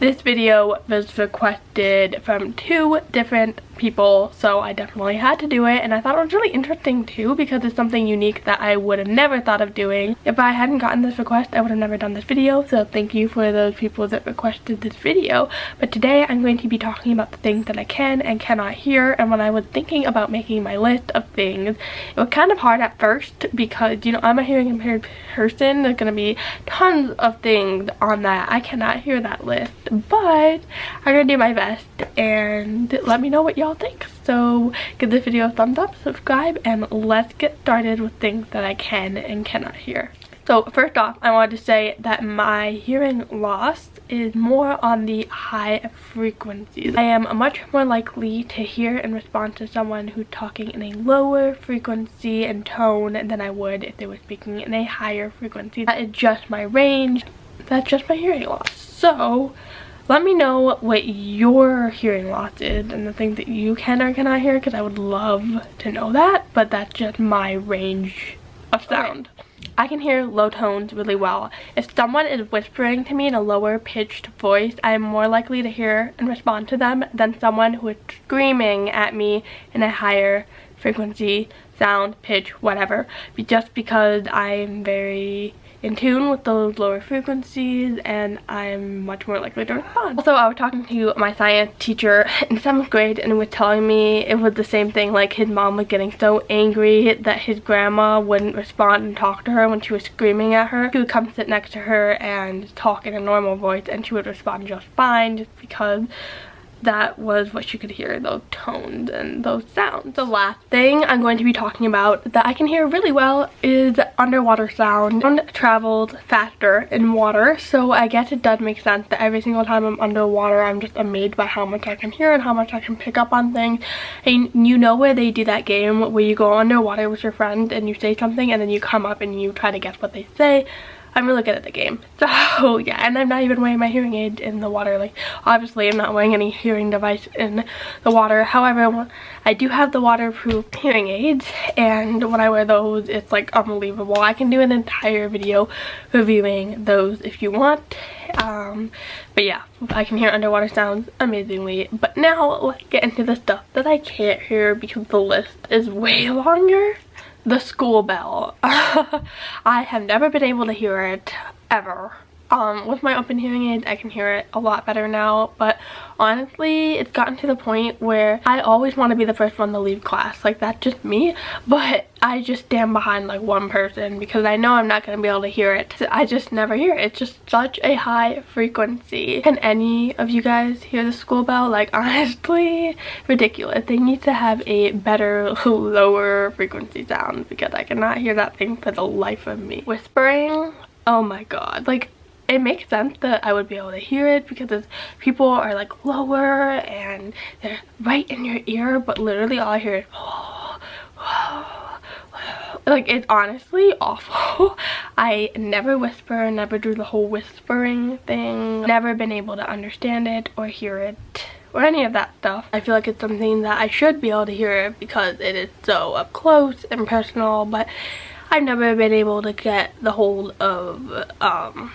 This video was requested from 2 different people, so I definitely had to do it, and I thought it was really interesting too because it's something unique that I would have never thought of doing. If I hadn't gotten this request, I would have never done this video, so thank you for those people that requested this video. But today I'm going to be talking about the things that I can and cannot hear, and when I was thinking about making my list of things, it was kind of hard at first because, you know, I'm a hearing impaired person. There's going to be tons of things on that. I cannot hear that list, but I'm going to do my best and let me know what y'all think. So give this video a thumbs up, subscribe, and let's get started with things that I can and cannot hear. So first off, I wanted to say that my hearing loss is more on the high frequencies. I am much more likely to hear and respond to someone who's talking in a lower frequency and tone than I would if they were speaking in a higher frequency. That is just my range. That's just my hearing loss. So let me know what your hearing loss is and the things that you can or cannot hear, because I would love to know that, but that's just my range of sound. Okay. I can hear low tones really well. If someone is whispering to me in a lower pitched voice, I am more likely to hear and respond to them than someone who is screaming at me in a higher frequency, sound, pitch, whatever. Just because I'm very in tune with those lower frequencies and I'm much more likely to respond. Also, I was talking to my science teacher in 7th grade and he was telling me it was the same thing, like his mom was getting so angry that his grandma wouldn't respond and talk to her when she was screaming at her. She would come sit next to her and talk in a normal voice and she would respond just fine, just because that was what she could hear, those tones and those sounds. The last thing I'm going to be talking about that I can hear really well is underwater sound. Sound travels faster in water, so I guess it does make sense that every single time I'm underwater, I'm just amazed by how much I can hear and how much I can pick up on things. And you know where they do that game where you go underwater with your friend and you say something and then you come up and you try to guess what they say? I'm really good at the game. So yeah, and I'm not even wearing my hearing aid in the water. Like, obviously I'm not wearing any hearing device in the water. However, I do have the waterproof hearing aids, and when I wear those, it's like unbelievable. I can do an entire video reviewing those if you want. But yeah, I can hear underwater sounds amazingly. But now let's get into the stuff that I can't hear because the list is way longer. The school bell. I have never been able to hear it ever. With my open hearing aids, I can hear it a lot better now, but honestly, it's gotten to the point where I always want to be the first one to leave class. Like, that's just me, but I just stand behind like one person because I know I'm not going to be able to hear it. I just never hear it. It's just such a high frequency. Can any of you guys hear the school bell? Like, honestly, ridiculous. They need to have a better lower frequency sound because I cannot hear that thing for the life of me. Whispering, oh my god. Like, it makes sense that I would be able to hear it because people are like lower and they're right in your ear, but literally all I hear is like, it's honestly awful. I never whisper, never do the whole whispering thing, never been able to understand it or hear it or any of that stuff. I feel like it's something that I should be able to hear because it is so up close and personal, but I've never been able to get the hold of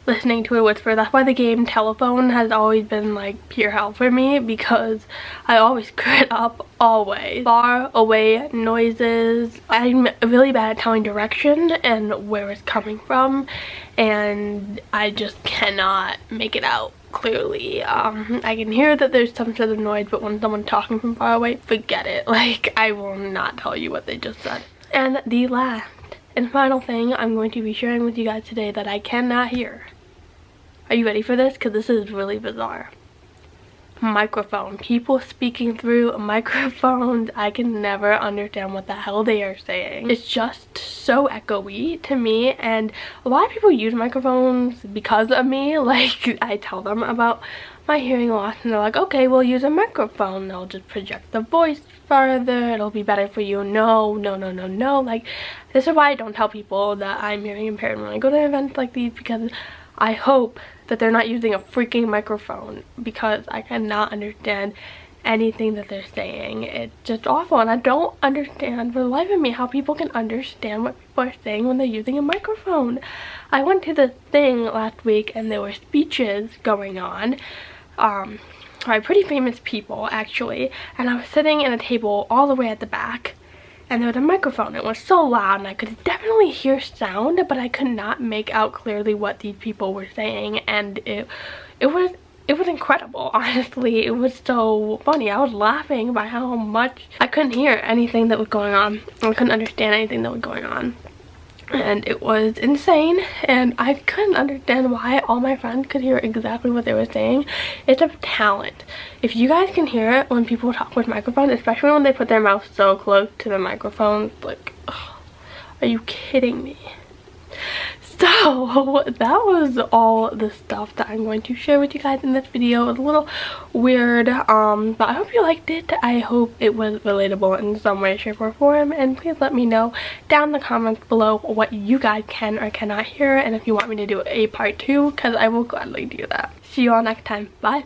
listening to a whisper. That's why the game Telephone has always been like pure hell for me, because I always screw it up, always. Far away noises. I'm really bad at telling direction and where it's coming from, and I just cannot make it out clearly. I can hear that there's some sort of noise, but when someone's talking from far away, forget it. Like, I will not tell you what they just said. And the last and final thing I'm going to be sharing with you guys today that I cannot hear. Are you ready for this? Because this is really bizarre. Microphone. People speaking through microphones. I can never understand what the hell they are saying. It's just so echoey to me, and a lot of people use microphones because of me. Like, I tell them about my hearing loss and they're like, okay, we'll use a microphone. They'll just project the voice farther. It'll be better for you. No, no, no, no, no. Like, this is why I don't tell people that I'm hearing impaired when I go to events like these, because I hope that they're not using a freaking microphone, because I cannot understand anything that they're saying. It's just awful, and I don't understand for the life of me how people can understand what people are saying when they're using a microphone. I went to the thing last week and there were speeches going on by pretty famous people actually, and I was sitting at a table all the way at the back, and there was a microphone. It was so loud and I could definitely hear sound, but I could not make out clearly what these people were saying, and it was incredible. Honestly, it was so funny. I was laughing by how much I couldn't hear anything that was going on. I couldn't understand anything that was going on. And it was insane, and I couldn't understand why all my friends could hear exactly what they were saying. It's a talent. If you guys can hear it when people talk with microphones, especially when they put their mouth so close to the microphone, like, ugh, are you kidding me? So that was all the stuff that I'm going to share with you guys in this video. It was a little weird, but I hope you liked it. I hope it was relatable in some way, shape, or form, and please let me know down in the comments below what you guys can or cannot hear, and if you want me to do a part 2, because I will gladly do that. See you all next time. Bye.